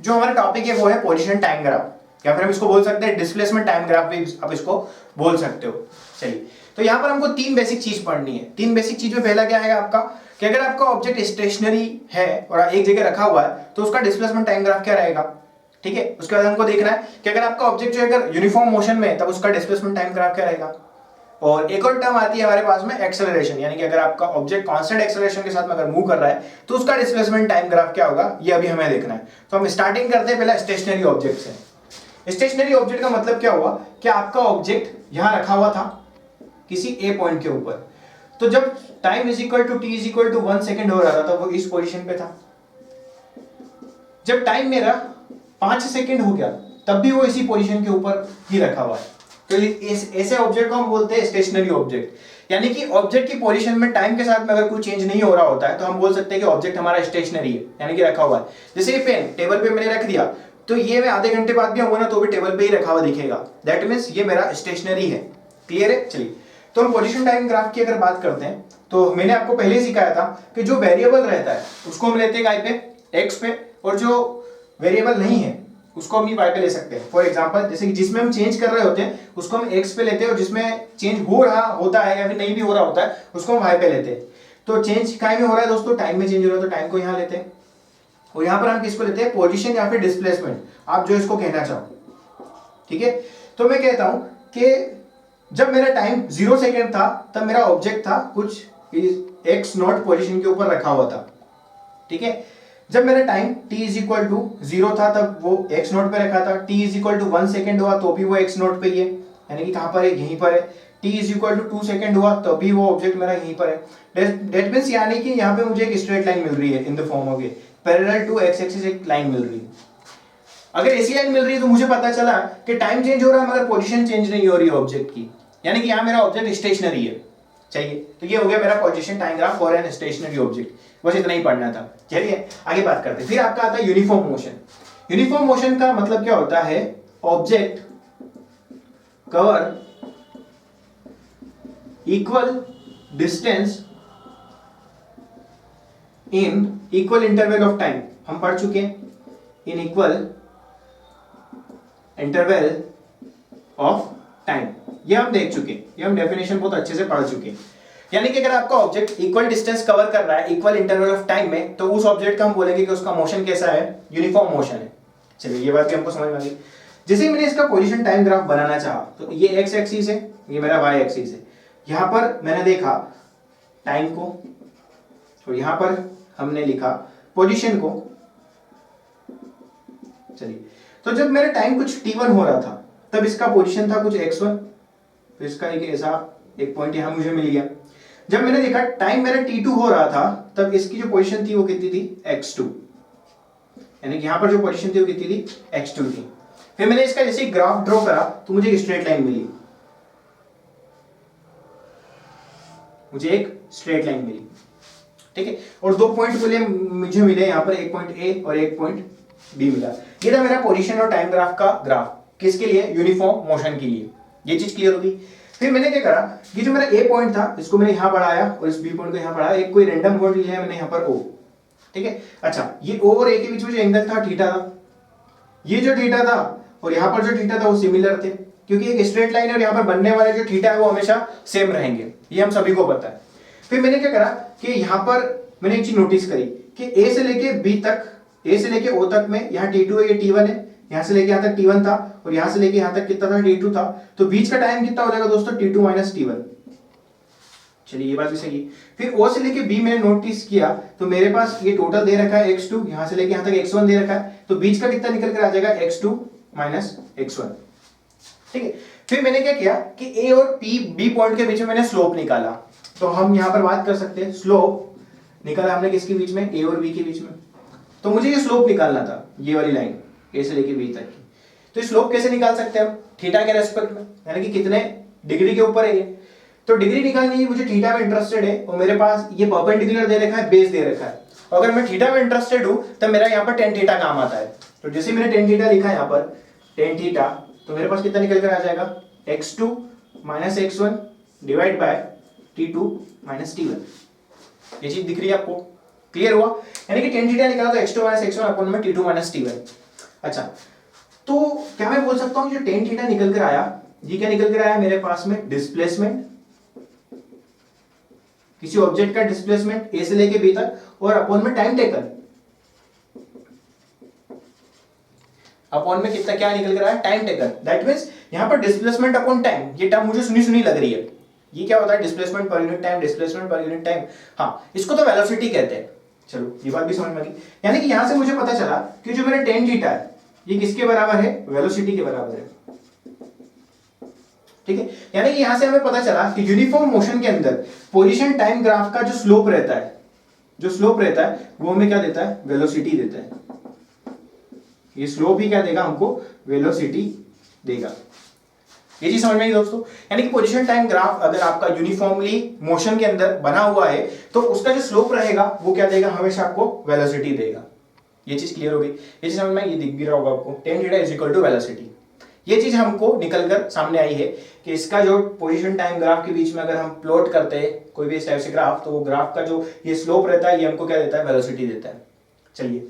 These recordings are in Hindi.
जो हमारा टॉपिक है वो है पोजीशन टाइम ग्राफ, या फिर हम इसको बोल सकते हैं डिस्प्लेसमेंट टाइम ग्राफ भी आप इसको बोल सकते हो। चलिए, तो यहाँ पर हमको तीन बेसिक चीज पढ़नी है। तीन बेसिक चीज में पहला क्या आएगा आपका कि अगर आपका ऑब्जेक्ट स्टेशनरी है और एक जगह रखा हुआ है तो उसका डिस्प्लेसमेंट टाइम ग्राफ क्या रहेगा, ठीक है। उसके बाद हमको देखना है कि अगर आपका ऑब्जेक्ट जो है अगर यूनिफॉर्म मोशन में है तब उसका डिस्प्लेसमेंट टाइम ग्राफ क्या रहेगा। और एक और टर्म आती है हमारे पास में एक्सेलरेशन, यानी कि अगर आपका ऑब्जेक्ट कांस्टेंट एक्सेलरेशन के साथ में अगर मूव कर रहा है तो उसका डिस्प्लेसमेंट टाइम ग्राफ क्या होगा, ये अभी हमें देखना है। तो हम स्टार्टिंग करते हैं पहले स्टेशनरी ऑब्जेक्ट से। स्टेशनरी ऑब्जेक्ट का मतलब क्या हुआ कि आपका ऑब्जेक्ट यहां रखा हुआ था किसी ए पॉइंट के ऊपर, तो जब time is equal to T is equal to 1 second हो रहा था तो वो इस पोजीशन पे था। जब टाइम मेरा 5 सेकेंड हो गया तब भी वो इसी पोजीशन के ऊपर ही रखा हुआ है। तो ऐसे ऑब्जेक्ट को हम बोलते हैं स्टेशनरी ऑब्जेक्ट, यानी कि ऑब्जेक्ट की पोजीशन में टाइम के साथ में अगर कोई चेंज नहीं हो रहा होता है तो हम बोल सकते हैं कि ऑब्जेक्ट हमारा स्टेशनरी है, यानी कि रखा हुआ है। जैसे ये पेन टेबल पे मैंने रख दिया तो ये मैं आधे घंटे बाद भी आऊंगा ना तो भी टेबल पे ही रखा हुआ दिखेगा, दैट मीन्स ये मेरा स्टेशनरी है। क्लियर है। चलिए, तो हम पोजीशन टाइम ग्राफ की अगर बात करते हैं तो मैंने आपको पहले ही सिखाया था कि जो वेरिएबल रहता है उसको हम लेते हैं काय पे, एक्स पे, और जो वेरिएबल नहीं है उसको हम वाई पे ले सकते हैं। फॉर एग्जांपल जैसे कि जिसमें हम चेंज कर रहे होते हैं उसको हम एक्स पे लेते हैं और जिसमें चेंज हो रहा होता है या फिर नहीं भी हो रहा होता है उसको हम वाई पे लेते हैं। तो चेंज काय में हो रहा है दोस्तों, टाइम में चेंज हो रहा है तो टाइम को यहाँ लेते हैं, और यहाँ पर हम किसको लेते हैं, पोजीशन या फिर डिस्प्लेसमेंट, आप जो इसको कहना चाहो। ठीक है, तो मैं कहता हूं कि जब मेरा टाइम 0 सेकेंड था तब मेरा ऑब्जेक्ट था कुछ एक्स नॉट पोजीशन के ऊपर रखा हुआ था। ठीक है, जब मेरा time t is equal to 0 था तब वो x नोट पे रखा था, t is equal to 1 second हुआ तो भी वो x नोट पे ही है, यानी कि कहां पर है, यहीं पर है। t is equal to 2 second हुआ तो भी वो ऑब्जेक्ट मेरा यहीं पर है। दैट मींस यानी कि यहां पे मुझे एक स्ट्रेट लाइन मिल रही है in the form of a parallel to x axis, एक लाइन मिल रही है। अगर ऐसी लाइन मिल रही है तो मुझे पता चला कि टाइम चेंज हो रहा है मगर पोजीशन चेंज नहीं हो रही है ऑब्जेक्ट की, यानी कि यहां मेरा ऑब्जेक्ट स्टेशनरी है। चाहिए, तो ये हो गया मेरा position time graph for an stationary object. बस इतना ही पढ़ना था। चलिए आगे बात करते हैं। फिर आपका आता है यूनिफॉर्म मोशन। यूनिफॉर्म मोशन का मतलब क्या होता है, object cover equal distance in equal interval of time. हम पढ़ चुके हैं in equal interval of time, ये हम देख चुके हैं, ये हम डेफिनेशन बहुत अच्छे से पढ़ चुके हैं। यानी कि अगर आपका ऑब्जेक्ट इक्वल डिस्टेंस कवर कर रहा है इक्वल इंटरवल ऑफ टाइम में तो उस ऑब्जेक्ट का हम बोलेंगे कि उसका मोशन कैसा है, यूनिफॉर्म मोशन है। चलिए, ये बात भी हमको समझ में आ गई। जैसे मैंने इसका पोजीशन टाइम ग्राफ बनाना चाहा तो ये एक्स एक्सिस है, ये मेरा वाई एक्सिस है। यहां पर मैंने देखा टाइम को और यहां पर हमने लिखा पोजीशन को। चलिए, तो जब मेरा टाइम कुछ t1 हो रहा था तब इसका पोजीशन था कुछ x1, तो इसका एक ऐसा एक पॉइंट यहां मुझे मिल गया। जब मैंने देखा टाइम मेरा t2 हो रहा था तब इसकी जो पोजीशन थी वो कितनी थी, x2, यानी कि यहां पर जो पोजीशन थी वो कितनी थी, x2 थी। फिर मैंने इसका जैसे ग्राफ ड्रॉ करा तो मुझे एक स्ट्रेट लाइन मिली, मुझे एक स्ट्रेट लाइन मिली। ठीक है, और दो पॉइंट मुझे मिले यहां पर, एक पॉइंट ए और एक पॉइंट बी मिला। ये था मेरा पोजीशन और टाइम ग्राफ का ग्राफ, किसके लिए, यूनिफॉर्म मोशन के लिए। ये चीज क्लियर होगी। फिर मैंने क्या करा, ये जो मेरा ए पॉइंट था इसको मैंने यहां बढ़ाया और इस बी पॉइंट को यहां बढ़ाया, एक कोई रैंडम पॉइंट लिया मैंने यहां पर ओ। ठीक है, अच्छा, ये ओ और ए के बीच में जो एंगल था थीटा था, ये जो थीटा था और यहां पर जो थीटा था वो सिमिलर थे, क्योंकि एक स्ट्रेट लाइन और यहां पर बनने वाले जो थीटा है वो हमेशा सेम रहेंगे, ये हम सभी को पता है। फिर मैंने क्या करा कि यहां पर मैंने एक चीज नोटिस करी कि ए से लेके बी तक, ए से लेके ओ तक में यहाँ t2 है, ये t1 है, यहां से लेके यहां तक t1 था और यहां से लेके यहां तक कितना था, t2 था। तो बीच का टाइम कितना हो जाएगा दोस्तों, t2 माइनस t1। चलिए, ये बात भी सही है। फिर ओ से लेके बी मैंने नोटिस किया तो मेरे पास ये टोटल दे रखा है x2, यहां से लेके यहां तक x1 दे रखा है, तो बीच का कितना निकल कर आ जाएगा, x2 माइनस x1। ठीक है, फिर मैंने क्या किया कि ए और बी पॉइंट के बीच में मैंने स्लोप निकाला। तो हम यहां पर बात कर सकते हैं, स्लोप निकाला हमने किसके बीच में, ए और बी के बीच में। तो मुझे ये स्लोप निकालना था, ये वाली लाइन ए से लेके बी तक की। तो स्लोप कैसे निकाल सकते हैं हम, थीटा के रेस्पेक्ट में, यानी कि कितने डिग्री के ऊपर है ये। तो डिग्री निकालनी है, मुझे थीटा में इंटरेस्टेड है और मेरे पास ये परपेंडिकुलर दे रखा है, बेस दे रखा है। अगर मैं थीटा में इंटरेस्टेड हूं तब मेरा यहाँ पर टेन थीटा काम आता है। तो जैसे मैंने टेन थीटा लिखा है यहाँ पर टेन थीटा, तो मेरे पास कितना निकल कर आ जाएगा, x2 minus x1 divide by t2 minus t1। ये चीज दिख रही है आपको, क्लियर हुआ। यानी कि टेन थीटा निकाला तो x2 माइनस x1 अपॉन में t2 माइनस t1। अच्छा, तो क्या मैं बोल सकता हूँ जो टेन थीटा निकल कर आया, ये क्या निकल कर आया मेरे पास में, डिस्प्लेसमेंट, किसी ऑब्जेक्ट का डिस्प्लेसमेंट ए से लेके बी तक, और अपॉन में टाइम टेकन, अपॉन में कितना क्या निकल कर आया, टाइम टेकन। दैट मींस यहां पर डिस्प्लेसमेंट अपॉन टाइम, ये टर्म मुझे सुनी सुनी लग रही है, ये क्या होता है, displacement per unit time, displacement per unit time, हाँ इसको तो वेलोसिटी कहते हैं। चलो ये बात भी समझ में आ गई, यानी कि यहां से मुझे पता चला कि जो मेरा टेन थीटा है ये किसके बराबर है, वेलोसिटी के बराबर है। ठीक है, यानी कि यहां से हमें पता चला कि यूनिफॉर्म मोशन के अंदर पोजीशन टाइम ग्राफ का जो स्लोप रहता है, जो स्लोप रहता है वो हमें क्या देता है, वेलोसिटी देता है। ये स्लोप ही क्या देगा हमको, वेलोसिटी देगा। ये चीज समझ में आई दोस्तों, यानी कि पोजीशन टाइम ग्राफ अगर आपका यूनिफॉर्मली मोशन के अंदर बना हुआ है तो उसका जो स्लोप रहेगा वो क्या देगा, हमेशा आपको वेलोसिटी देगा। ये चीज क्लियर हो गई, ये चीज समझ में, ये दिख भी रहा होगा आपको, tan theta is equal to velocity. ये चीज हमको निकलकर सामने आई है कि इसका जो पोजीशन टाइम ग्राफ के बीच में अगर हम प्लॉट करते हैं कोई भी इस टाइप से ग्राफ, तो वो ग्राफ का जो ये स्लोप रहता है ये हमको क्या देता है, वेलोसिटी देता है। चलिए,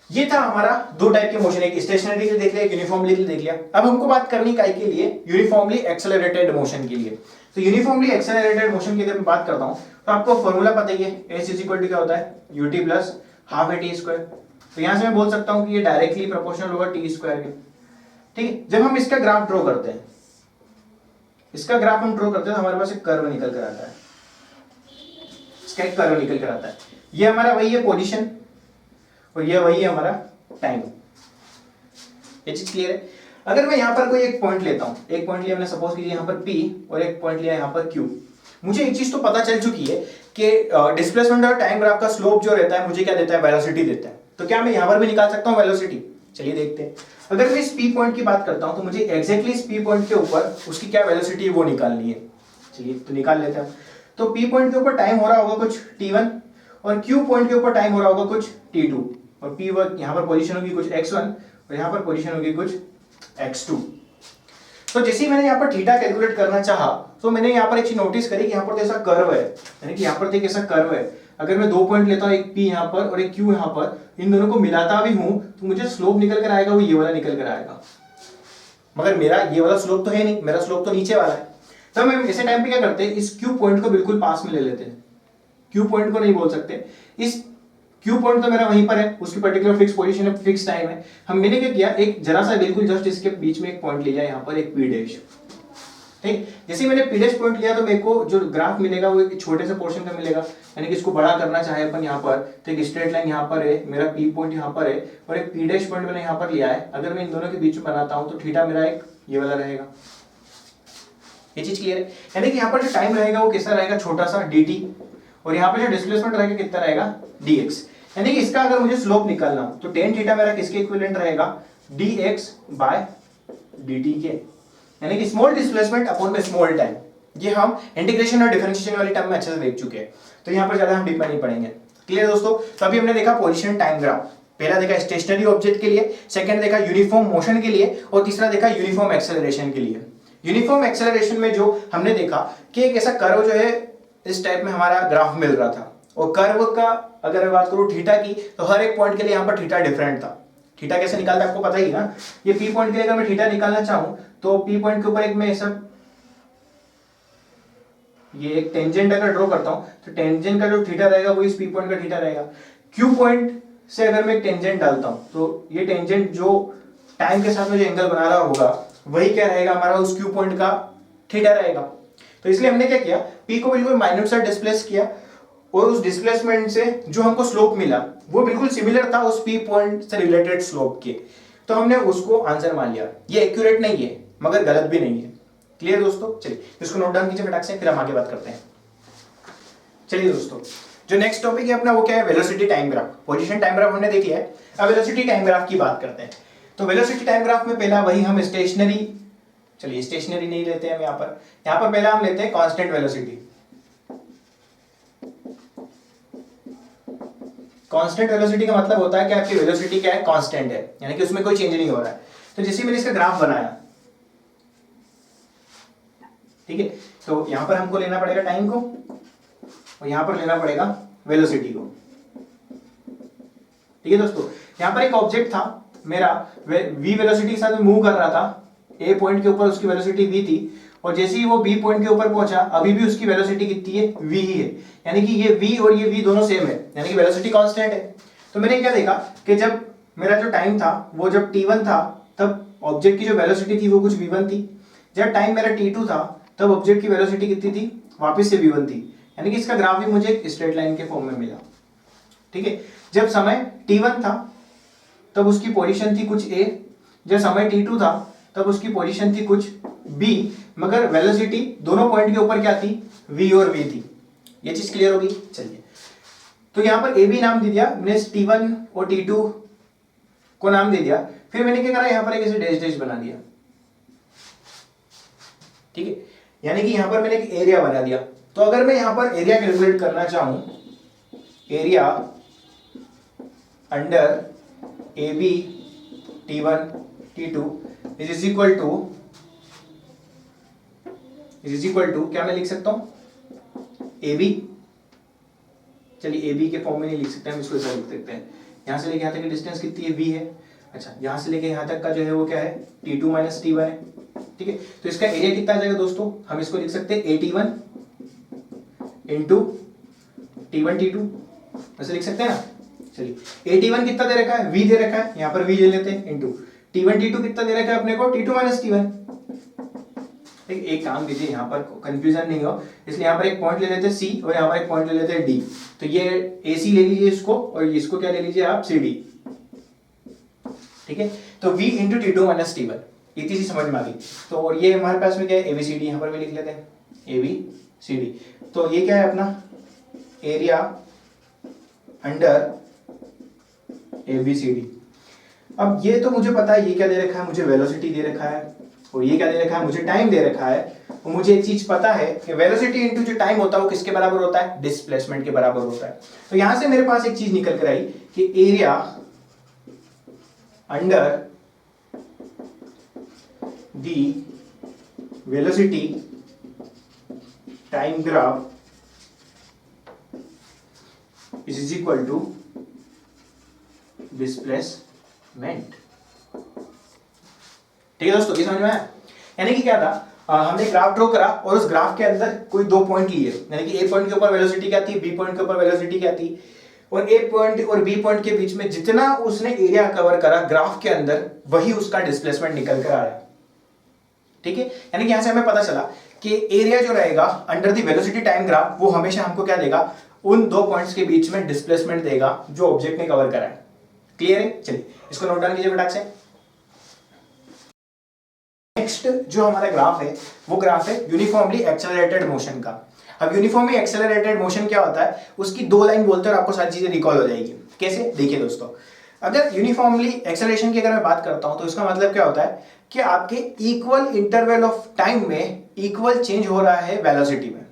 ये था हमारा दो टाइप के मोशन, एक स्टेशनरी के लिए देख लिया, एक यूनिफॉर्मली के लिए देख लिया। अब हमको बात करनी काय के लिए, यूनिफॉर्मली एक्सेलरेटेड मोशन के लिए। तो यूनिफॉर्मली एक्सेलरेटेड मोशन की अगर मैं बात करता हूं तो आपको फॉर्मूला पता ही है, एस इज इक्वल टू क्या होता है, UT plus half A T square. तो यहां से मैं बोल सकता हूं कि ये डायरेक्टली प्रोपोर्शनल होगा टी स्क्वायर के। ठीक है, जब हम इसका ग्राफ ड्रॉ करते हैं, इसका ग्राफ हम ड्रॉ करते हैं तो हमारे पास एक कर्व निकल कर आता है, इसका एक कर्व निकल कर आता है। ये हमारा वही है पोजीशन और ये वही है हमारा टाइम। ये चीज क्लियर है। अगर मैं यहां पर कोई एक पॉइंट लेता हूं, एक पॉइंट लिया मैंने, सपोज कीजिए यहां पर P और एक पॉइंट लिया यहां पर Q, मुझे एक चीज तो पता चल चुकी है कि डिस्प्लेसमेंट और टाइम ग्राफ का स्लोप जो रहता है मुझे क्या देता है, वेलोसिटी देता है। तो क्या मैं यहां पर भी निकाल सकता हूं वेलोसिटी? चलिए देखते हैं। अगर मैं इस P पॉइंट की बात करता हूं तो मुझे एग्जैक्टली इस P पॉइंट के ऊपर उसकी क्या वेलोसिटी है वो निकालनी है। चलिए तो निकाल लेते हैं। तो P पॉइंट के ऊपर टाइम हो रहा होगा कुछ t1 और Q पॉइंट के ऊपर टाइम हो रहा होगा कुछ t2 और P यहाँ पर पोजीशन होगी कुछ x1 और यहाँ पर पोजीशन होगी कुछ x2। तो जैसे ही मैंने यहाँ पर थीटा कैलकुलेट करना चाहा तो मैंने यहाँ पर एक चीज नोटिस करी कि यहाँ पर ऐसा कर्व है, यानी कि यहाँ पर एक ऐसा कर्व है। अगर मैं दो पॉइंट लेता हूँ, एक P यहाँ पर और एक Q यहाँ पर, इन दोनों को मिलाता भी हूँ तो मुझे स्लोप निकल कर आएगा, वो ये वाला निकल कर आएगा। मगर मेरा ये वाला स्लोप तो है नहीं, मेरा स्लोप तो नीचे वाला है। तो हम ऐसे टाइम पे क्या करते हैं, इस Q पॉइंट को बिल्कुल पास में ले लेते हैं। Q पॉइंट को नहीं बोल सकते, इस Q पॉइंट तो मेरा वहीं पर है, उसकी पर्टिकुलर फिक्स पोजीशन है, फिक्स टाइम है। मैंने क्या किया, एक जरा सा बिल्कुल जस्ट इसके बीच में एक पॉइंट लिया, यहाँ पर एक P डैश। ठीक, जैसे मैंने P डैश पॉइंट लिया तो मेरे को जो ग्राफ मिलेगा वो एक छोटे से पोर्शन का मिलेगा, यानी कि इसको बड़ा करना चाहे अपन यहाँ पर तो एक स्ट्रेट लाइन यहाँ पर है, मेरा P पॉइंट यहाँ पर है और एक P डैश पॉइंट मैंने यहाँ पर लिया है। अगर मैं इन दोनों के बीच में बनाता हूँ तो थीटा मेरा एक ये वाला रहेगा। ये चीज क्लियर है, यानी कि यहाँ पर जो टाइम रहेगा वो कैसा रहेगा, छोटा सा dt, और यहाँ पर जो डिस्प्लेसमेंट रहेगा कितना रहेगा, dx। यानी कि इसका अगर मुझे स्लोप निकालना तो tan थीटा मेरा किसके इक्विवेलेंट रहेगा, dx बाय dt के, यानी कि स्मॉल डिस्प्लेसमेंट अपॉन में स्मॉल टाइम। ये हम इंटीग्रेशन और डिफरेंशिएशन वाली टर्म में अच्छे से देख चुके हैं, तो यहाँ पर ज्यादा हम डीप में नहीं पढ़ेंगे। क्लियर दोस्तों? तो अभी हमने देखा पोजीशन टाइम ग्राफ, पहला देखा स्टेशनरी ऑब्जेक्ट के लिए, सेकंड देखा यूनिफॉर्म मोशन के लिए और तीसरा देखा यूनिफॉर्म एक्सेलरेशन के लिए। यूनिफॉर्म एक्सेलरेशन में जो हमने देखा कि एक ऐसा कर्व जो है इस टाइप में हमारा ग्राफ मिल रहा था, और कर्व का अगर मैं बात करूं थीटा की तो हर एक पॉइंट के लिए यहाँ पर थीटा डिफरेंट था। थीटा कैसे निकालता है आपको पता ही ना, ये P पॉइंट के लिए अगर मैं थीटा निकालना चाहूं तो P पॉइंट के ऊपर एक मैं ऐसा ये एक टेंजेंट अगर ड्रॉ करता हूं तो टेंजेंट का जो थीटा रहेगा वो इस P पॉइंट का थीटा रहेगा। Q पॉइंट से अगर मैं एक टेंजेंट डालता हूं तो ये टेंजेंट जो टाइम के साथ में जो एंगल बना रहा होगा वही क्या रहेगा हमारा, उस Q पॉइंट का थीटा रहेगा। तो इसलिए हमने क्या किया, P को बिल्कुल माइन्यूट सा डिस्प्लेस किया और उस डिस्प्लेसमेंट से जो हमको स्लोप मिला वो बिल्कुल सिमिलर था उस P पॉइंट से रिलेटेड स्लोप के, तो हमने उसको आंसर मान लिया। ये एक्यूरेट नहीं है मगर गलत भी नहीं है। क्लियर दोस्तों? चलिए इसको नोट डाउन कीजिए फटाक से, फिर हम आगे बात करते हैं। चलिए दोस्तों, जो नेक्स्ट टॉपिक है अपना वो क्या है, velocity time graph. Position time graph हमने देख लिया है, अब वेलोसिटी टाइम ग्राफ की बात करते हैं। तो वेलोसिटी टाइम ग्राफ में पहला वही हम स्टेशनरी, चलिए स्टेशनरी नहीं लेते हम यहाँ पर पहला हम लेते हैं कांस्टेंट वेलोसिटी। कांस्टेंट वेलोसिटी का मतलब होता है कि आपकी वेलोसिटी क्या है, कांस्टेंट है, यानी कि उसमें कोई चेंज नहीं हो रहा है। तो जैसे मैंने इसका ग्राफ बनाया, ठीक है, तो यहां पर हमको लेना पड़ेगा टाइम को और यहां पर लेना पड़ेगा वेलोसिटी को। ठीक है दोस्तों, यहां पर एक ऑब्जेक्ट था, मेरा v वेलोसिटी के साथ मूव कर रहा था, a पॉइंट के ऊपर उसकी वेलोसिटी v थी, और जैसे ही वो b पॉइंट के ऊपर पहुंचा अभी भी उसकी वेलोसिटी कितनी है, v ही है, यानी कि ये v और ये v दोनों सेम है, यानी कि वेलोसिटी कांस्टेंट है। तो मैंने क्या देखा कि जब मेरा जो टाइम था वो जब t1 था तब ऑब्जेक्ट की जो वेलोसिटी थी वो कुछ v1 थी, जब टाइम मेरा t2 था तब ऑब्जेक्ट की वेलोसिटी कितनी थी, वापस से v1 थी, यानी कि इसका ग्राफ भी मुझे एक स्ट्रेट लाइन के फॉर्म में मिला। ठीक है, जब समय t1 था तब उसकी पोजीशन थी कुछ a, जब समय t2 था तब उसकी पोजीशन थी कुछ b, मगर वेलोसिटी दोनों पॉइंट के ऊपर क्या थी, v और v थी। ये चीज क्लियर होगी। चलिए, तो यहां पर a b नाम दे दिया मैंने, t1 और t2 को नाम दे दिया, फिर मैंने क्या करा, यहां पर एक ऐसे डैश डैश बना दिया। ठीक है, यानी कि यहां पर मैंने एक एरिया बना दिया। तो अगर मैं यहां पर एरिया कैलकुलेट करना चाहूं, area under A B t1 t2 is equal to क्या मैं लिख सकता हूं, ए बी, चलिए ए बी के फॉर्म में नहीं लिख सकते, हम इसको ऐसा लिख सकते हैं, यहां से लेके यहां तक की डिस्टेंस कितनी है, v है। अच्छा, यहां से लेके यहां तक का जो है वो क्या है, t2 माइनस t1 है। ठीक है, तो इसका एरिया कितना आ जाएगा दोस्तों, हम इसको लिख सकते हैं at1 इंटू t1 t2, ऐसे लिख सकते हैं ना। चलिए, at1 कितना दे रखा है, v दे रखा है, यहां पर v ले लेते हैं, इंटू t1 t2 कितना दे रखा है अपने को, t2 माइनस t1। एक काम कीजिए, यहाँ पर कंफ्यूजन नहीं हो, इसलिए यहाँ पर एक पॉइंट ले लेते हैं C और यहाँ पर एक पॉइंट ले लेते हैं D। तो ये AC ले लीजिए इसको, और इसको क्या ले लीजिए आप, CD। ठीक है, तो V into t2 minus t1, ये चीज समझ में आ गई। तो और ये हमारे पास में क्या है, ABCD, यहाँ पर भी लिख लेते हैं ABCD। तो ये क्या है अपना एरिया अंडर ABCD। अब ये तो मुझे पता है, ये क्या दे रखा है, मुझे वेलोसिटी दे रखा है, और ये क्या दे रखा है, मुझे टाइम दे रखा है। और मुझे एक चीज पता है कि वेलोसिटी इनटू जो टाइम होता है वो किसके बराबर होता है, डिस्प्लेसमेंट के बराबर होता है। तो यहां से मेरे पास एक चीज निकल कर आई कि area under the velocity time graph is equal to displacement. ठीक है दोस्तों, ये समझ में आया। यानी कि क्या था, हमने ग्राफ ड्रॉ करा और उस ग्राफ के अंदर कोई दो पॉइंट लिए, यानी कि ए पॉइंट के ऊपर वेलोसिटी क्या थी, बी पॉइंट के ऊपर वेलोसिटी क्या थी, और ए पॉइंट और बी पॉइंट के बीच में जितना उसने एरिया कवर करा ग्राफ के अंदर, वही उसका डिस्प्लेसमेंट निकल कर आया। ठीक है, यानी कि यहां से हमें पता चला कि एरिया जो रहेगा under the velocity time graph, वो हमेशा हमको क्या देगा, उन दो पॉइंट्स के बीच में डिस्प्लेसमेंट देगा जो ऑब्जेक्ट ने कवर करा है। क्लियर है। चलिए, इसको नोट डाउन कीजिए फटाक से। नेक्स्ट जो हमारा ग्राफ है वो ग्राफ है यूनिफॉर्मली एक्सेलरेटेड मोशन का। अब यूनिफॉर्मली एक्सेलरेटेड मोशन क्या होता है, उसकी दो लाइन बोलते हैं और आपको सारी चीजें रिकॉल हो जाएगी। कैसे, देखिए दोस्तों, अगर यूनिफॉर्मली एक्सेलरेशन की अगर मैं बात करता हूं तो इसका मतलब क्या होता है कि आपके इक्वल इंटरवल ऑफ टाइम में इक्वल चेंज हो रहा है वेलोसिटी में,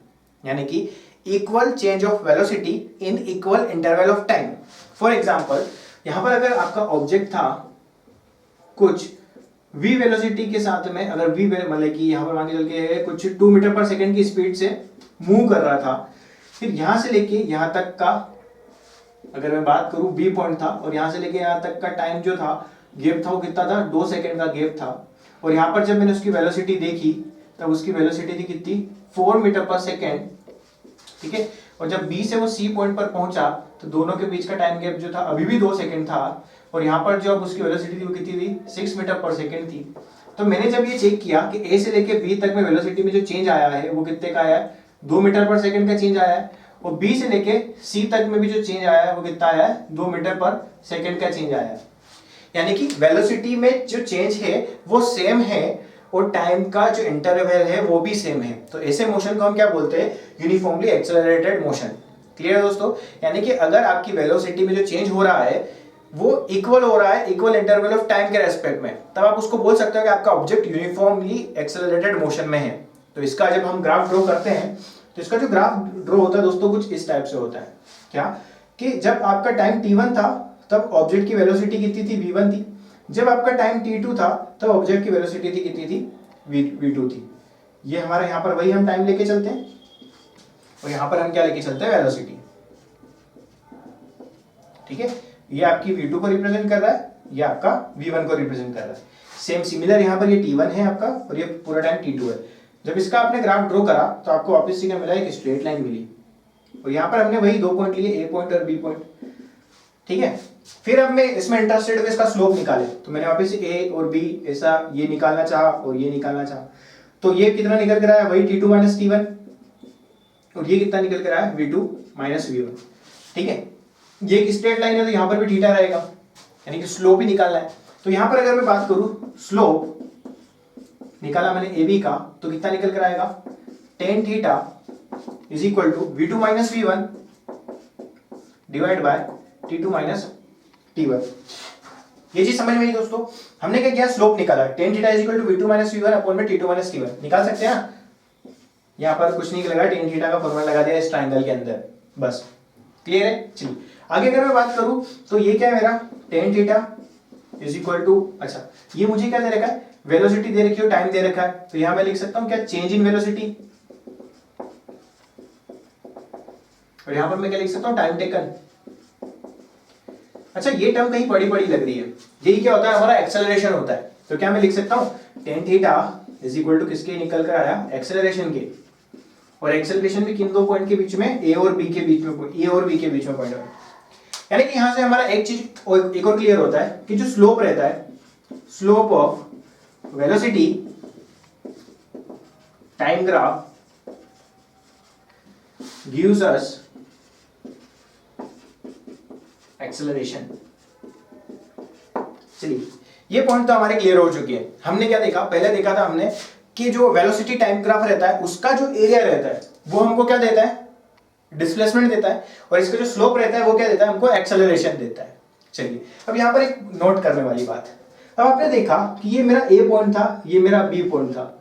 यानी कि equal change of velocity in equal interval of time. For example, यहां पर अगर आपका ऑब्जेक्ट था कुछ v वेलोसिटी के साथ में, अगर v मतलब कि यहां पर मान के चल के कुछ 2 मीटर पर सेकंड की स्पीड से मूव कर रहा था, फिर यहां से लेके यहां तक का अगर मैं बात करूं b पॉइंट था, और यहां से लेके यहां तक का टाइम जो था, गैप था, वो कितना था, 2 सेकंड का गैप था। और यहां पर जब मैंने उसकी वेलोसिटी देखी तब उसकी वेलोसिटी थी कितनी, 4 मीटर पर सेकेंड। ठीक है, और जब B से वो C पॉइंट पर पहुंचा तो दोनों के बीच का टाइम गैप जो था अभी भी 2 सेकंड था, और यहाँ पर जो अब उसकी वेलोसिटी थी वो कितनी थी, 6 मीटर पर सेकंड थी। तो मैंने जब ये चेक किया कि A से लेके B तक में वेलोसिटी में जो चेंज आया है वो कितने का आया है, 2 मीटर पर सेकंड का चेंज आया है, और B से लेके C तक में भी जो चेंज आया है वो कितना आया है, 2 मीटर पर सेकंड का चेंज आया है। यानी कि वेलोसिटी में जो चेंज है वो सेम है, और टाइम का जो इंटरवल है वो भी सेम है। तो ऐसे मोशन को हम क्या बोलते हैं, यूनिफॉर्मली एक्सेलरेटेड मोशन। क्लियर है दोस्तों, यानी कि अगर आपकी वेलोसिटी में जो चेंज हो रहा है वो इक्वल हो रहा है इक्वल इंटरवल ऑफ टाइम के रेस्पेक्ट में, तब आप उसको बोल सकते हो कि आपका ऑब्जेक्ट यूनिफॉर्मली एक्सेलरेटेड मोशन में है। तो इसका जब हम ग्राफ ड्रॉ करते हैं तो इसका जो ग्राफ ड्रॉ होता है दोस्तों कुछ इस टाइप से होता है, क्या कि जब आपका टाइम t1 था तब ऑब्जेक्ट की वेलोसिटी कितनी थी, v1 थी। जब आपका टाइम t2 था तब ऑब्जेक्ट की वेलोसिटी थी कितनी थी, v2 थी। ये हमारे यहाँ पर वही हम टाइम लेके चलते हैं, और यहाँ पर हम क्या लेके चलते हैं, वेलोसिटी। ठीक है, ये आपकी v2 को रिप्रेजेंट कर रहा है ये आपका V1 को रिप्रेजेंट कर रहा है। सेम सिमिलर यहाँ पर ये T1 है आपका और ये पूरा टाइम T2 है। जब इसका आपने ग्राफ ड्रॉ करा तो आपको वापस से क्या मिला, एक स्ट्रेट लाइन मिली और यहाँ पर हमने वही 2 पॉइंट लिए, A पॉइंट और B पॉइंट, ठीक है। फिर अब मैं इसमें इंटरेस्टेड हूँ इसका स्लोप निकाले, तो मैंने वापस से A और B ऐसा ये निकालना चाहा और ये निकालना चाहा, तो ये कितना निकल कर आया, वही T2 माइनस T1 और ये कितना निकल कर आया, V2 माइनस V1, ठीक है। ये एक स्ट्रेट लाइन है तो यहाँ पर भी थीटा रहेगा, यानी कि स्लोप ही निकालना है। तो यहाँ पर अगर मैं बात करूँ स्लोप निकाला मैंने AB का, तो कितना निकल कर आएगा, tan theta is equal to V2 minus V1 divide by T2 minus T1। ये चीज समझ में आई दोस्तों। हमने क्या किया, स्लोप निकाला, tan theta is equal to V2 minus V1 upon में T2 माइनस T1 निकाल सकते हैं ना। यहाँ पर कुछ नहीं लगा, tan थीटा का फॉर्मूला लगा दिया इस ट्रायंगल के अंदर, बस क्लियर है। चलिए आगे अगर मैं बात करूं तो ये क्या है मेरा, tan theta is equal to, अच्छा ये मुझे क्या दे रखा है, वेलोसिटी दे रखी है, टाइम दे रखा है, तो यहां मैं लिख सकता हूं क्या, चेंज इन वेलोसिटी, और यहां पर मैं क्या लिख सकता हूं, टाइम टेकन। अच्छा ये टर्म कहीं बड़ी बड़ी लग रही है, यही क्या होता है, हमारा एक्सेलरेशन होता है। तो क्या मैं लिख सकता हूं, tan theta is equal to किसके निकल कर आया, एक्सेलरेशन के, और एक्सेलरेशन भी किन दो पॉइंट के बीच में, A और B के बीच में, A और B के बीच में पॉइंट है। यानी कि यहां से हमारा एक चीज एक और क्लियर होता है कि जो स्लोप रहता है, slope of velocity time graph gives us acceleration. चलिए ये पॉइंट तो हमारे क्लियर हो चुके हैं। हमने क्या देखा, पहले देखा था हमने कि जो वेलोसिटी टाइम ग्राफ रहता है उसका जो एरिया रहता है वो हमको क्या देता है, डिस्प्लेसमेंट देता है, और इसका जो स्लोप रहता है वो क्या देता है, हमको एक्सेलरेशन देता है। चलिए अब यहाँ पर एक नोट करने वाली बात, अब आपने देखा कि ये मेरा A पॉइंट था, ये मेरा B पॉइंट था।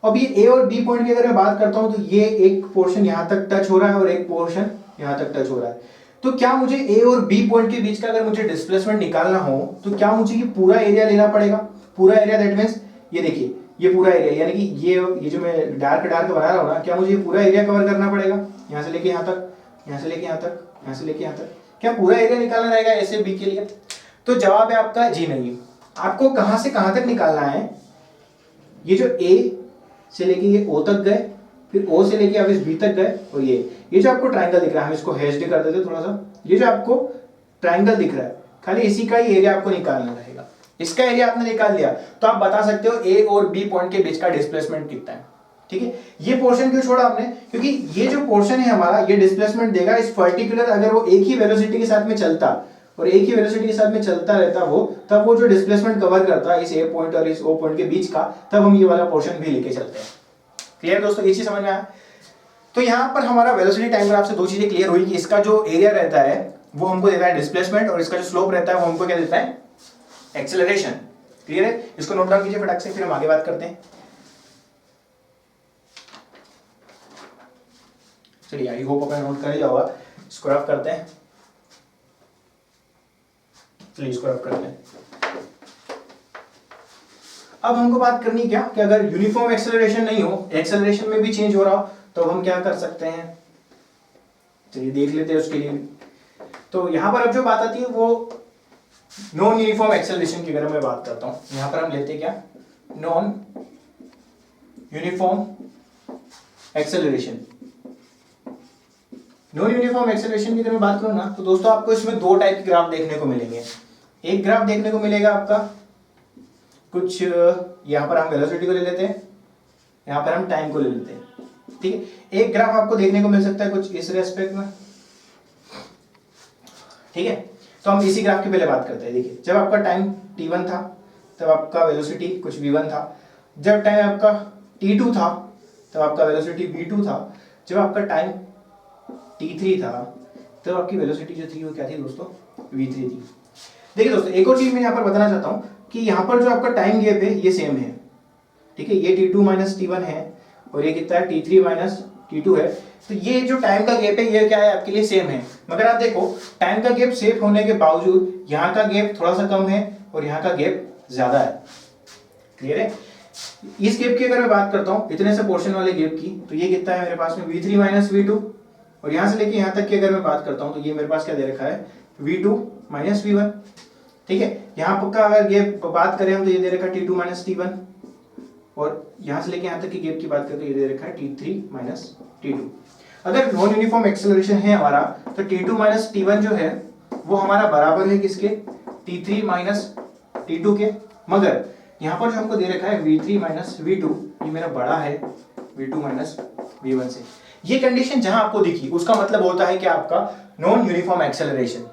अब ये A और B पॉइंट की अगर मैं बात करता हूं तो ये एक पोर्शन यहां तक टच हो रहा है और एक पोर्शन यहां तक टच हो रहा है। तो क्या मुझे A और B पॉइंट के बीच का अगर मुझे डिस्प्लेसमेंट निकालना हो तो क्या मुझे ये पूरा एरिया लेना पड़ेगा, पूरा एरिया, दैट मींस ये देखिए ये पूरा एरिया, यानी कि ये जो मैं डार्क डार्क बना रहा हूं ना, क्या मुझे ये पूरा एरिया कवर करना पड़ेगा, यहां से लेके यहां तक, यहां से लेके यहां तक, यहां से लेके यहां तक, क्या पूरा एरिया निकालना रहेगा ऐसे B के लिए? तो जवाब है आपका जी नहीं। आपको कहां से कहां तक निकालना है, ये जो A से लेके ये O तक गए, फिर O से लेके आप इस B तक गए, और ये जो आपको ट्रायंगल दिख रहा है, हम इसको हैश कर देते थोड़ा सा, ये जो आपको ट्रायंगल दिख रहा है खाली इसी का ही एरिया आपको निकालना रहेगा। इसका एरिया आपने निकाल लिया तो आप बता सकते हो A और B पॉइंट के बीच का डिस्प्लेसमेंट कितना है, ठीक है। ये पोर्शन क्यों छोड़ा हमने, क्योंकि ये जो पोर्शन है हमारा ये डिस्प्लेसमेंट देगा इस पर्टिकुलर, अगर वो एक ही वेलोसिटी के साथ में चलता और एक ही वेलोसिटी के साथ में चलता रहता वो, तब वो जो डिस्प्लेसमेंट कवर करता है इस A पॉइंट और इस O पॉइंट के बीच का, तब हम ये वाला पोर्शन भी लेके चलते हैं। क्लियर दोस्तों, ये चीज समझ में आया। तो यहाँ पर हमारा वेलोसिटी टाइम ग्राफ से दो चीजें क्लियर हुई कि इसका जो एरिया रहता है वो हमको देता है डिस्प्लेसमेंट, और इसका जो स्लोप रहता है वो हमको क्या देता है, एक्सेलरेशन। क्लियर है, इसको नोट डाउन कीजिए फटाक से, फिर हम आगे बात करते हैं। चलिए आई होप अपना नोट कर ही जाओगा। इसको रफ करते हैं, चलिए इसको रफ करते हैं। अब हमको बात करनी क्या कि अगर यूनिफॉर्म एक्सेलरेशन नहीं हो, एक्सेलरेशन में भी चेंज हो रहा हो, तो हम क्या कर सकते हैं, चलिए देख लेते हैं उसके लिए। तो यहां पर अब जो बात आती है वो नॉन यूनिफॉर्म एक्सेलरेशन की अगर मैं बात करता हूं, यहां पर हम लेते हैं क्या, non uniform acceleration. Non uniform acceleration की अगर मैं बात करूं ना, तो दोस्तों आपको इसमें दो टाइप के ग्राफ देखने को मिलेंगे। एक ग्राफ देखने को मिलेगा आपका कुछ, यहां पर हम वेलोसिटी को ले लेते हैं, यहां पर हम टाइम को ले लेते हैं, ठीक है। एक ग्राफ आपको देखने को मिल सकता है कुछ इस रेस्पेक्ट में, ठीक है। तो हम इसी ग्राफ की पहले बात करते हैं। देखिए जब आपका टाइम t1 था तब आपका वेलोसिटी कुछ v1 था, जब टाइम आपका t2 था तब आपका वेलोसिटी v2 था, जब आपका टाइम t3 था तब आपकी वेलोसिटी जो थी वो क्या थी दोस्तों, v3 थी। देखिए दोस्तों एक और चीज मैं यहाँ पर बताना चाहता हूँ कि यहाँ पर जो आपका टाइम गैप है ये सेम है, ठीक है। ये t2 माइनस t1 है और ये कितना है, t3 माइनस t2 है। तो ये जो टाइम का गैप है ये क्या है, आपके लिए सेम है। मगर आप देखो टाइम का गैप सेम होने के बावजूद यहाँ का गैप थोड़ा सा कम है और यहाँ का गैप ज्यादा है। क्लियर है। इस गैप की अगर मैं बात करता हूँ इतने से पोर्शन वाले गैप की, तो ये कितना है मेरे पास में, v3 माइनस v2, और यहाँ से लेके यहाँ तक की अगर मैं बात करता हूँ तो ये मेरे पास क्या दे रखा है, v2 माइनस v1। ठीक है, यहाँ पर का अगर गैप बात करें हम तो ये दे रखा है T2 माइनस T1, और यहाँ से लेके यहाँ तक की गैप की बात करें तो ये दे रखा है T3 माइनस T2। अगर नॉन यूनिफॉर्म एक्सेलरेशन है हमारा तो T2 माइनस T1 जो है वो हमारा बराबर है किसके, T3 माइनस T2 के, मगर यहाँ पर जो हमको दे रखा है V3 माइनस V2, ये मेरा बड़ा है V2 माइनस V1 से। ये कंडीशन जहां आपको दिखी उसका मतलब होता है कि आपका नॉन यूनिफॉर्म एक्सेलरेशन,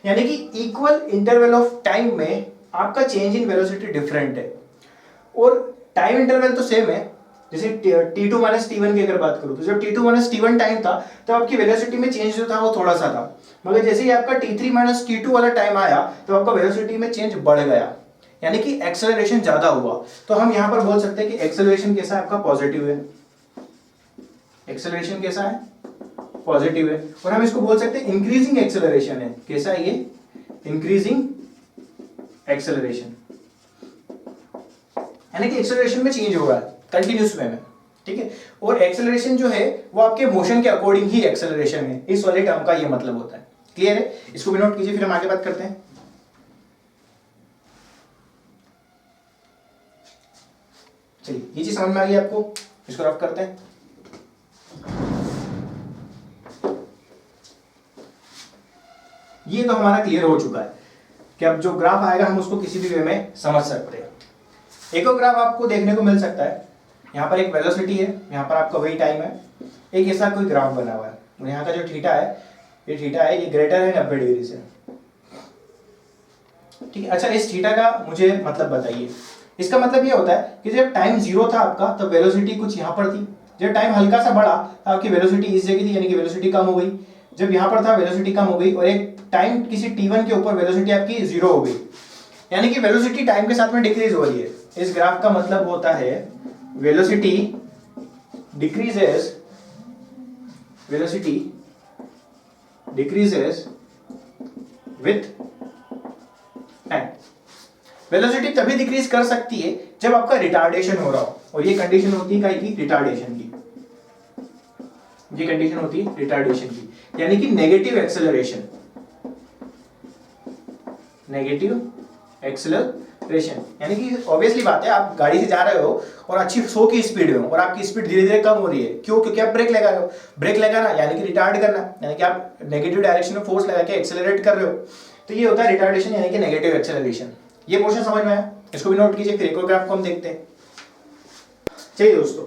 यानी कि इक्वल इंटरवल ऑफ टाइम में आपका चेंज इन वेलोसिटी डिफरेंट है और टाइम इंटरवल तो सेम है। जैसे T2 माइनस T1 की अगर बात करूं तो जब T2 माइनस T1 टाइम था तो आपकी वेलोसिटी में चेंज जो था वो थोड़ा सा था, मगर जैसे ही आपका T3 माइनस T2 वाला टाइम आया तो आपका वेलोसिटी में चेंज बढ़ गया, यानी कि एक्सेलरेशन ज्यादा हुआ। तो हम यहां पर बोल सकते हैं कि एक्सेलरेशन कैसा है आपका, पॉजिटिव है। एक्सेलरेशन कैसा है, पॉजिटिव है। और हम इसको बोल सकते हैं इंक्रीजिंग एक्सेलरेशन है। कैसा है ये, इंक्रीजिंग एक्सेलरेशन, यानी कि एक्सेलरेशन में चेंज हो रहा है कंटिन्यूस वे में, ठीक है। और एक्सेलरेशन जो है वो आपके मोशन के अकॉर्डिंग ही एक्सेलरेशन है, इस वाले टर्म का ये मतलब होता है। क्लियर है, इसको भी नोट कीजिए, फिर हम आगे बात करते हैं। चलिए ये चीज समझ में आ गई आपको, इसको रफ करते हैं। ये तो हमारा क्लियर हो चुका है कि अब जो ग्राफ आएगा हम उसको किसी भी वे में समझ सकते हैं। एक और ग्राफ आपको देखने को मिल सकता है, यहाँ पर एक वेलोसिटी है, यहाँ पर आपका वही टाइम है, एक ऐसा कोई ग्राफ बना हुआ है और यहाँ का जो थीटा है, ये थीटा है, ये ग्रेटर है 90 डिग्री से, ठीक है। अच्छा, इस थीटा का मुझे मतलब बताइए। इसका मतलब ये होता है कि जब टाइम जीरो था आपका तब वेलोसिटी कुछ यहाँ पर थी, जब टाइम हल्का सा बढ़ा तो आपकी वेलोसिटी इस जगह थी, यानी कि वेलोसिटी कम हो गई। जब यहाँ पर था वेलोसिटी कम हो गई और एक टाइम किसी t1 के ऊपर वेलोसिटी आपकी जीरो हो गई, यानी कि वेलोसिटी टाइम के साथ में डिक्रीज हो रही है। इस ग्राफ का मतलब होता है velocity decreases, velocity decreases with time. Velocity तभी डिक्रीज कर सकती है जब आपका रिटार्डेशन हो रहा हो, और ये कंडीशन होती है काहे की, रिटार्डेशन की। ये कंडीशन होती है रिटार्डेशन की, यानी कि नेगेटिव एक्सेलरेशन, नेगेटिव एक्सेलरेशन, यानी कि ऑब्वियसली बात है, आप गाड़ी से जा रहे हो और अच्छी 100 की स्पीड में हो और आपकी स्पीड धीरे धीरे कम हो रही है, क्यों, क्योंकि आप ब्रेक लगा रहे हो। ब्रेक लगाना यानी कि रिटार्ड करना, यानी कि आप नेगेटिव डायरेक्शन में फोर्स लगा के एक्सेलरेट कर रहे हो, तो ये होता है रिटार्डेशन यानी कि नेगेटिव एक्सेलरेशन। ये पोर्शन समझ में आया, इसको भी नोट कीजिए। फिर एक और ग्राफ को हम देखते हैं। चलिए दोस्तों,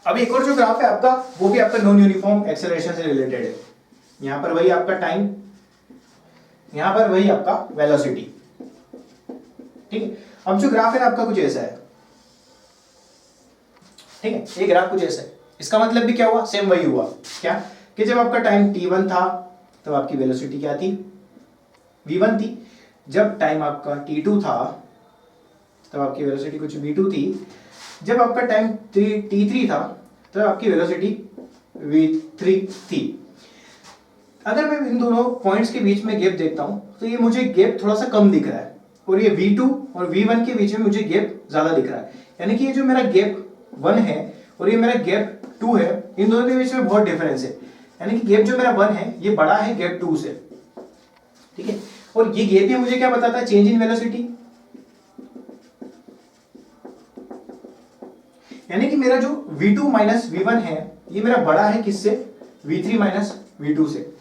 अब एक और जो ग्राफ है आपका, वो भी आपका नॉन यूनिफॉर्म एक्सेलरेशन से रिलेटेड है। यहाँ पर वही आपका टाइम, यहाँ पर वही आपका वेलोसिटी, ठीक है। अब जो ग्राफ है आपका कुछ ऐसा है, ठीक है, ये ग्राफ कुछ ऐसा है। इसका मतलब भी क्या हुआ, सेम वही हुआ, क्या कि जब आपका टाइम t1 था तब आपकी वेलोसिटी क्या थी, v1 थी। जब टाइम आपका t2 था तब आपकी वेलोसिटी कुछ v2 थी। जब आपका टाइम t3 था तब आपकी वेलोसिटी v3 थी। अगर मैं इन दोनों पॉइंट्स के बीच में गैप देखता हूं तो ये मुझे गैप थोड़ा सा कम दिख रहा है, और ये v2 और v1 के बीच में मुझे गैप ज्यादा दिख रहा है। यानी कि ये जो मेरा गैप 1 है और ये मेरा गैप 2 है, इन दोनों के बीच में बहुत डिफरेंस है। यानी कि गैप जो मेरा 1 है ये बड़ा है गैप 2 से, ठीक है। और ये गैप ही मुझे क्या बताता है, चेंज इन वेलोसिटी। यानी कि मेरा जो v2 माइनस v1 है ये मेरा बड़ा है किससे, v3 माइनस v2 से।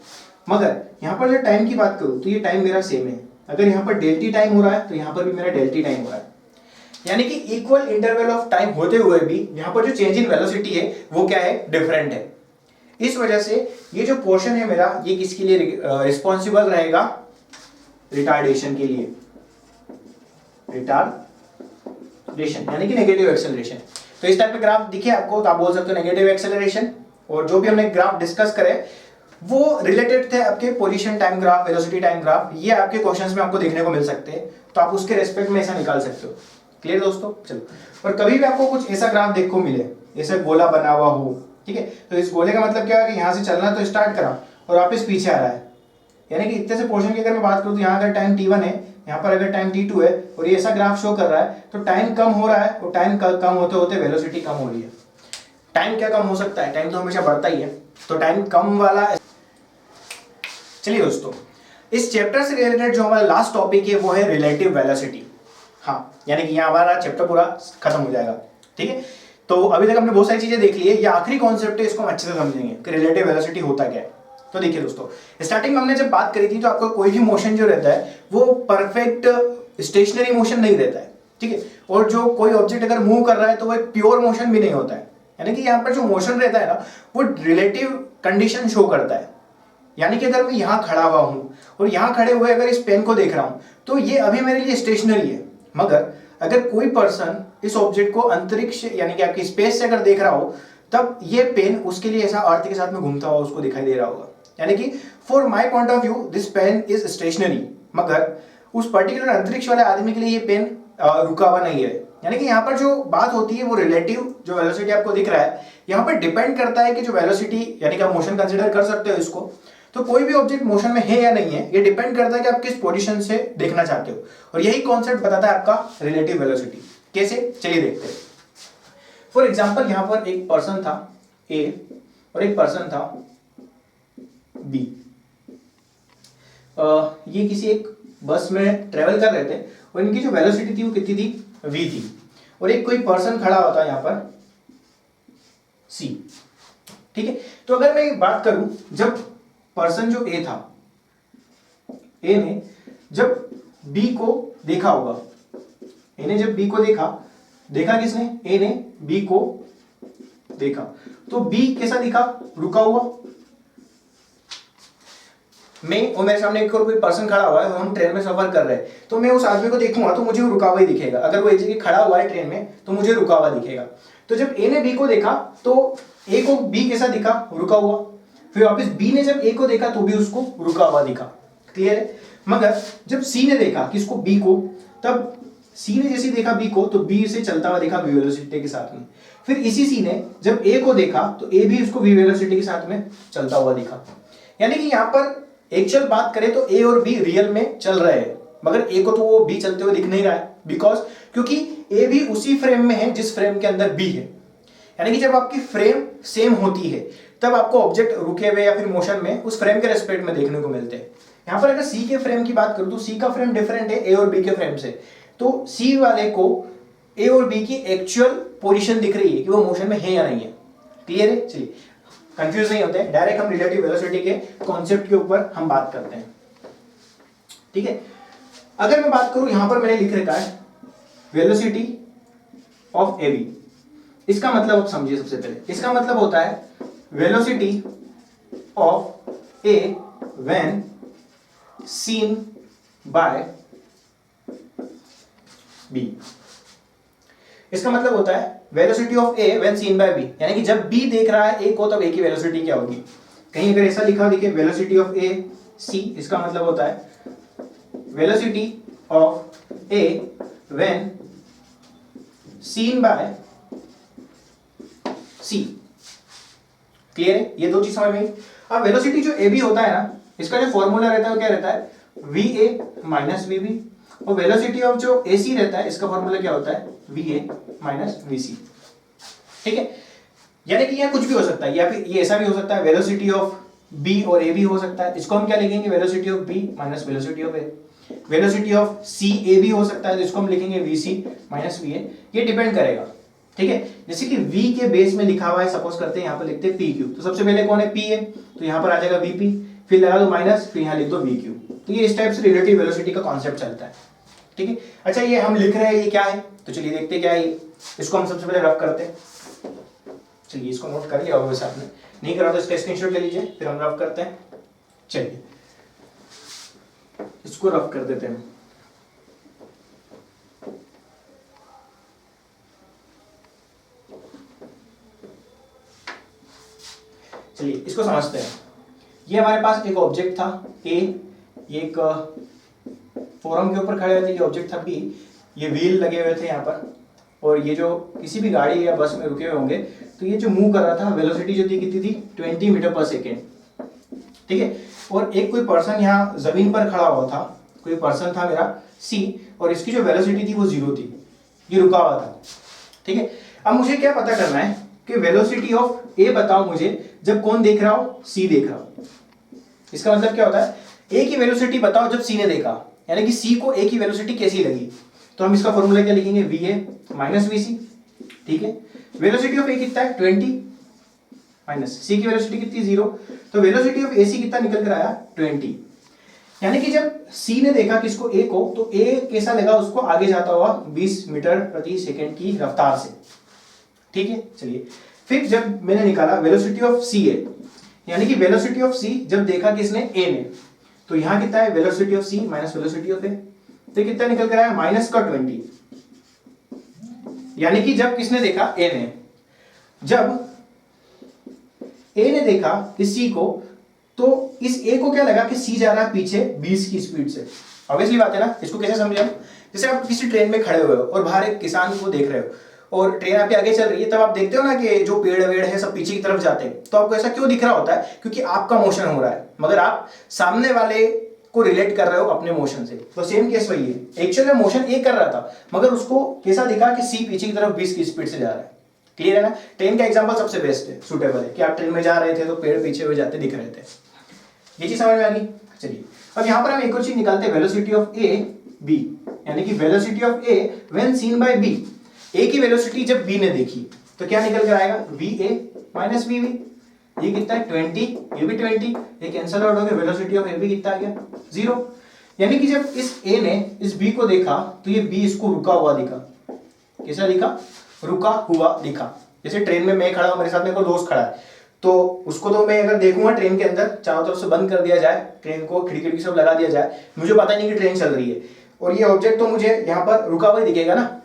मगर यहां पर जब टाइम की बात करूं तो ये टाइम मेरा सेम है। अगर यहां पर डेल्टी टाइम हो रहा है तो यहां पर भी मेरा डेल्टी टाइम हो रहा है, यानी कि इक्वल इंटरवल ऑफ टाइम होते हुए भी यहां पर जो चेंज इन वेलोसिटी है वो क्या है, डिफरेंट है। इस वजह से ये जो पोर्शन है मेरा, ये किसके लिए रिस्पॉन्सिबल रहेगा, रिटार्डेशन के लिए, रिटार्डेशन यानी कि नेगेटिव एक्सेलरेशन। तो इस टाइप का ग्राफ दिखे आपको तो आप बोल सकते हो नेगेटिव एक्सेलरेशन। और जो भी हमने ग्राफ डिस्कस करे वो रिलेटेड थे आपके position time graph, velocity time graph, ये आपके क्वेश्चंस में आपको देखने को मिल सकते हैं, तो आप उसके रेस्पेक्ट में ऐसा निकाल सकते हो। क्लियर दोस्तों, चलो। और कभी भी आपको कुछ ऐसा ग्राफ देखने को मिले, ऐसा गोला बना हुआ हो, ठीक है, तो इस गोले का मतलब क्या है कि यहाँ से चलना तो स्टार्ट करा और वापस पीछे आ रहा है, यानी कि इतने से पोर्शन की अगर मैं बात करूँ तो यहाँ अगर टाइम t1 है, यहाँ पर अगर टाइम t2 है और ये ऐसा ग्राफ शो कर रहा है, तो टाइम कम हो रहा है और टाइम कम होते होते वेलोसिटी कम हो रही है। टाइम क्या कम हो सकता है, टाइम तो हमेशा बढ़ता ही है, तो टाइम कम वाला। चलिए दोस्तों, इस चैप्टर से रिलेटेड जो हमारा लास्ट टॉपिक है वो है रिलेटिव वेलोसिटी। हाँ, यानी कि यहाँ हमारा चैप्टर पूरा खत्म हो जाएगा। ठीक है, तो अभी तक हमने बहुत सारी चीजें देख ली है, ये आखिरी कॉन्सेप्ट है, इसको हम अच्छे से समझेंगे कि रिलेटिव वेलोसिटी होता क्या है। तो देखिए दोस्तों, स्टार्टिंग में हमने जब बात करी थी तो आपको कोई भी मोशन जो रहता है वो परफेक्ट स्टेशनरी मोशन नहीं रहता है। ठीक है, और जो कोई ऑब्जेक्ट अगर मूव कर रहा है तो वो एक प्योर मोशन भी नहीं होता है, यानी कि यहाँ पर जो मोशन रहता है ना वो रिलेटिव कंडीशन शो करता है। यानी कि अगर मैं यहाँ खड़ा हुआ हूं और यहाँ खड़े हुए अगर इस पेन को देख रहा हूं तो ये अभी मेरे लिए स्टेशनरी है, मगर अगर कोई पर्सन इस ऑब्जेक्ट को अंतरिक्ष यानी कि आपकी स्पेस से अगर देख रहा हो तब ये पेन उसके लिए ऐसा अर्थ के साथ में घूमता हुआ उसको दिखाई दे रहा होगा। यानी कि for my point of view this pen is stationary, मगर उस पर्टिकुलर अंतरिक्ष वाले आदमी के लिए ये पेन रुका हुआ नहीं है। यानी कि यहाँ पर जो बात होती है वो रिलेटिव जो वेलोसिटी आपको दिख रहा है यहाँ पर डिपेंड करता है कि जो वेलोसिटी यानी कि आप मोशन कंसिडर कर सकते हो इसको, तो कोई भी ऑब्जेक्ट मोशन में है या नहीं है ये डिपेंड करता है कि आप किस पोजीशन से देखना चाहते हो, और यही कॉन्सेप्ट बताता है आपका रिलेटिव वेलोसिटी। कैसे, चलिए देखते हैं। फॉर एग्जांपल यहाँ पर एक पर्सन था ए और एक पर्सन था बी। ये किसी एक बस में ट्रेवल कर रहे थे और इनकी जो वेलोसिटी थी वो कितनी थी, v थी, और एक कोई पर्सन खड़ा होता है यहाँ पर c। ठीक है, तो अगर मैं बात करूं जब पर्सन जो ए था, ए ने जब बी को देखा होगा, ए ने जब बी को देखा किसने, ए ने बी को देखा, तो बी कैसा दिखा, रुका हुआ। मैं और मेरे सामने एक और कोई पर्सन खड़ा हुआ है और हम ट्रेन में सफर कर रहे हैं, तो मैं उस आदमी को देखूंगा तो मुझे वो रुका हुआ ही दिखेगा। अगर वो एक जगह खड़ा हुआ है ट्रेन में तो मुझे रुका हुआ दिखेगा। तो जब ए ने बी को देखा तो ए को बी कैसा दिखा, रुका हुआ। फिर वापस बी ने जब ए को देखा तो भी उसको रुका हुआ दिखा। क्लियर है, मगर जब सी ने देखा किसको, बी को, तब सी ने जैसे देखा बी को तो बी से चलता हुआ दिखा वी वेलोसिटी के साथ में। फिर इसी सी ने जब ए को देखा तो ए भी उसको वी वेलोसिटी के साथ में चलता हुआ दिखा। यानी कि यहाँ पर एक्चुअल बात करें तो ए और बी रियल में चल रहे हैं, मगर ए को तो वो बी चलते हुए दिख नहीं रहा है, बिकॉज क्योंकि ए भी उसी फ्रेम में है जिस फ्रेम के अंदर बी है। यानी कि जब आपकी फ्रेम सेम होती है तब आपको ऑब्जेक्ट रुके हुए या फिर मोशन में उस फ्रेम के रेस्पेक्ट में देखने को मिलते हैं। यहाँ पर अगर सी के फ्रेम की बात करूं तो सी का फ्रेम डिफरेंट है ए और बी के फ्रेम से, तो सी वाले को ए और बी की एक्चुअल पोजीशन दिख रही है कि वो मोशन में है या नहीं है। क्लियर है, चलिए कंफ्यूज नहीं होते हैं, डायरेक्ट हम रिलेटिव वेलोसिटी के कॉन्सेप्ट के ऊपर हम बात करते हैं। ठीक है, अगर मैं बात करूं यहां पर मैंने लिख रखा है वेलोसिटी ऑफ ए बी, इसका मतलब आप समझिए। सबसे पहले इसका मतलब होता है velocity of A when seen by B. इसका मतलब होता है velocity of A when seen by B, यानी कि जब बी देख रहा है ए को तब ए की वेलोसिटी क्या होगी। कहीं अगर ऐसा लिखा दिखे वेलोसिटी ऑफ ए सी, इसका मतलब होता है velocity of A when seen by C. Clear है, ये दो चीज समझ में। अब वेलोसिटी जो ए बी होता है ना, इसका जो फॉर्मूला रहता है वो क्या रहता है, V A minus V B, और वेलोसिटी ऑफ जो ए सी रहता है इसका फॉर्मूला क्या होता है, वी ए माइनस वी सी। ठीक है, यानी कि यह कुछ भी हो सकता है, या फिर ये ऐसा भी हो सकता है वेलोसिटी ऑफ बी और ए भी हो सकता है, इसको हम क्या लिखेंगे, velocity of B minus velocity of A. Velocity of C A भी हो सकता है, जिसको हम लिखेंगे V C minus V A. ये डिपेंड करेगा। ठीक है, जैसे कि v के बेस में लिखा हुआ है, सपोज करते हैं यहाँ पर लिखते हैं पी क्यू, तो सबसे पहले कौन है, p है, तो यहाँ पर आ जाएगा वी पी, फिर लगा दो माइनस, फिर यहाँ लिख दो वी क्यू। तो ये इस टाइप से रिलेटिव वेलोसिटी का कॉन्सेप्ट चलता है। ठीक है, अच्छा ये हम लिख रहे हैं ये क्या है, तो चलिए देखते क्या है ये। इसको हम सबसे पहले रफ करते हैं। चलिए इसको नोट कर लिया होगा आपने, नहीं करा तो इसका स्क्रीनशॉट ले लीजिए, फिर हम रफ करते हैं। चलिए इसको रफ कर देते हैं। चलिए इसको समझते हैं। ये हमारे पास एक ऑब्जेक्ट था ए, ये एक फोरम के ऊपर खड़े हुए थे, ये ऑब्जेक्ट था बी, ये व्हील लगे हुए थे यहाँ पर, और ये जो किसी भी गाड़ी या बस में रुके हुए होंगे तो ये जो मूव कर रहा था, वेलोसिटी जो थी कितनी थी, 20 मीटर पर सेकेंड। ठीक है, और एक कोई पर्सन यहाँ जमीन पर खड़ा हुआ था, कोई पर्सन था मेरा सी, और इसकी जो वेलोसिटी थी वो 0 थी, ये रुका हुआ था। ठीक है, अब मुझे क्या पता करना है कि वेलोसिटी ऑफ ए बताओ मुझे जब कौन देख रहा हो, सी देख रहा हो। इसका मतलब क्या होता है, ए की वेलोसिटी बताओ जब सी ने देखा, यानी कि सी को ए की वेलोसिटी कैसी लगी। तो हम इसका फॉर्मूला क्या लिखेंगे, वी ए माइनस वी सी, ठीक है। वेलोसिटी ऑफ ए कितना है 20 माइनस सी की वेलोसिटी कितनी 0, तो वेलोसिटी ऑफ ए सी कितना निकल कर आया 20। यानी कि जब सी ने देखा किसको ए को, तो ए कैसा लगा उसको आगे जाता हुआ 20 मीटर प्रति सेकंड की रफ्तार से, ठीक है। चलिए फिर जब मैंने निकाला वेलोसिटी ऑफ सी ए, यानी कि वेलोसिटी ऑफ सी जब देखा किसने ए ने, तो यहां कितना है velocity of C minus velocity of A, तो कितना निकल कर आया माइनस का 20। यानी कि जब किसने देखा ए ने, जब ए ने देखा इस सी को, तो इस ए को क्या लगा कि सी जा रहा है पीछे 20 की स्पीड से। ऑब्वियसली बात है ना, इसको कैसे समझे हम, जैसे आप किसी ट्रेन में खड़े हुए हो और बाहर एक किसान को देख रहे हो और ट्रेन आपके आगे चल रही है, तब आप देखते हो ना कि जो पेड़ वेड़ है सब पीछे की तरफ जाते हैं, तो आपको ऐसा क्यों दिख रहा होता है, क्योंकि आपका मोशन हो रहा है, मगर आप सामने वाले को रिलेट कर रहे हो अपने मोशन से। तो सेम केस वही है, एक्चुअली मोशन ए कर रहा था, मगर उसको कैसा दिखा कि सी पीछे की तरफ 20 की स्पीड से जा रहा है। क्लियर है ना। ट्रेन का एग्जांपल सबसे बेस्ट है, सुटेबल है, कि आप ट्रेन में जा रहे थे तो पेड़ पीछे हुए जाते दिख रहे थे। ये चीज समझ में आ गई। चलिए अब यहां पर हम एक और चीज निकालते हैं, वेलोसिटी ऑफ ए बी, यानी कि velocity of A when seen by B. A की वेलोसिटी जब बी ने देखी तो क्या निकल कर आएगा, V A minus V B. ये कितना है 20, ये भी 20, ये कैंसिल आउट हो गया, वेलोसिटी ऑफ ए बी कितना आ गया 0। यानी कि जब इस ए ने इस बी को देखा तो ये बी इसको रुका हुआ दिखा। कैसा दिखा, रुका हुआ दिखा। जैसे ट्रेन में मैं खड़ा हूं, मेरे साथ में कोई दोस्त खड़ा है, तो उसको तो मैं अगर देखूंगा ट्रेन के अंदर चारों तरफ से बंद कर दिया जाए, ट्रेन को खिड़की सब लगा दिया जाए, मुझे पता नहीं कि ट्रेन चल रही है, और ये ऑब्जेक्ट तो मुझे यहाँ पर रुका हुआ ही दिखेगा ना।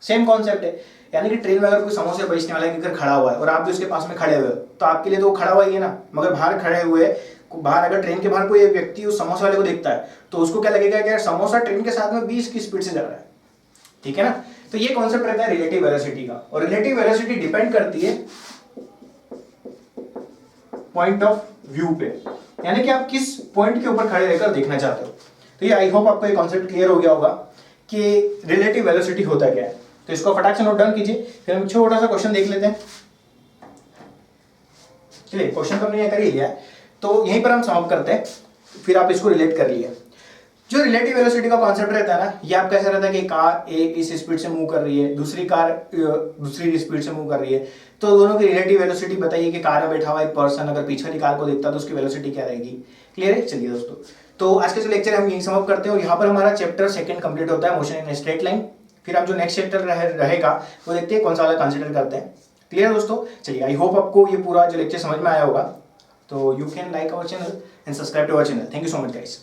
सेम कॉन्सेप्ट है, यानी कि ट्रेन में अगर कोई समोसे बेचने वाला अगर खड़ा हुआ है और आप भी उसके पास में खड़े हुए हो, तो आपके लिए तो वो खड़ा हुआ ही है ना, मगर बाहर खड़े हुए बाहर अगर ट्रेन के बाहर कोई व्यक्ति उस समोसे वाले को देखता है तो उसको क्या लगेगा कि यार समोसा ट्रेन के साथ में 20 की स्पीड से जा रहा है, ठीक है ना। तो ये कॉन्सेप्ट रहता है रिलेटिव वेलोसिटी का, और रिलेटिव वेलोसिटी डिपेंड करती है पॉइंट ऑफ व्यू पे, यानी कि आप किस पॉइंट के ऊपर खड़े रहकर देखना चाहते हो। तो ये आई होप आपको ये कॉन्सेप्ट क्लियर हो गया होगा कि रिलेटिव वेलोसिटी होता क्या है। तो इसको फटाक से नोट डाउन कीजिए, फिर हम छोटा सा क्वेश्चन देख लेते हैं। चलिए क्वेश्चन तो हमने कर ही लिया है, तो यहीं पर हम सॉल्व करते हैं, फिर आप इसको रिलेट कर लिए। जो रिलेटिव वेलोसिटी का कॉन्सेप्ट रहता है ना, ये आप कैसा रहता है कि कार एक इस स्पीड से मूव कर रही है, दूसरी कार दूसरी स्पीड से मूव कर रही है, तो दोनों की रिलेटिव वेलोसिटी बताइए कि कार में बैठा हुआ एक पर्सन अगर पीछे वाली कार को देखता तो उसकी वेलोसिटी क्या रहेगी। क्लियर है। चलिए दोस्तों, तो आज के जो लेक्चर हम यही समाप्त करते हैं, और यहाँ पर हमारा चैप्टर 2 कंप्लीट होता है, मोशन इन स्ट्रेट लाइन। फिर हम जो नेक्स्ट चैप्टर रहेगा वो देखते हैं कौन सा वाला कंसिडर करते हैं। क्लियर दोस्तों। चलिए आई होप आपको ये पूरा जो लेक्चर समझ में आया होगा। तो you can like our channel and subscribe to our channel. Thank you so much guys.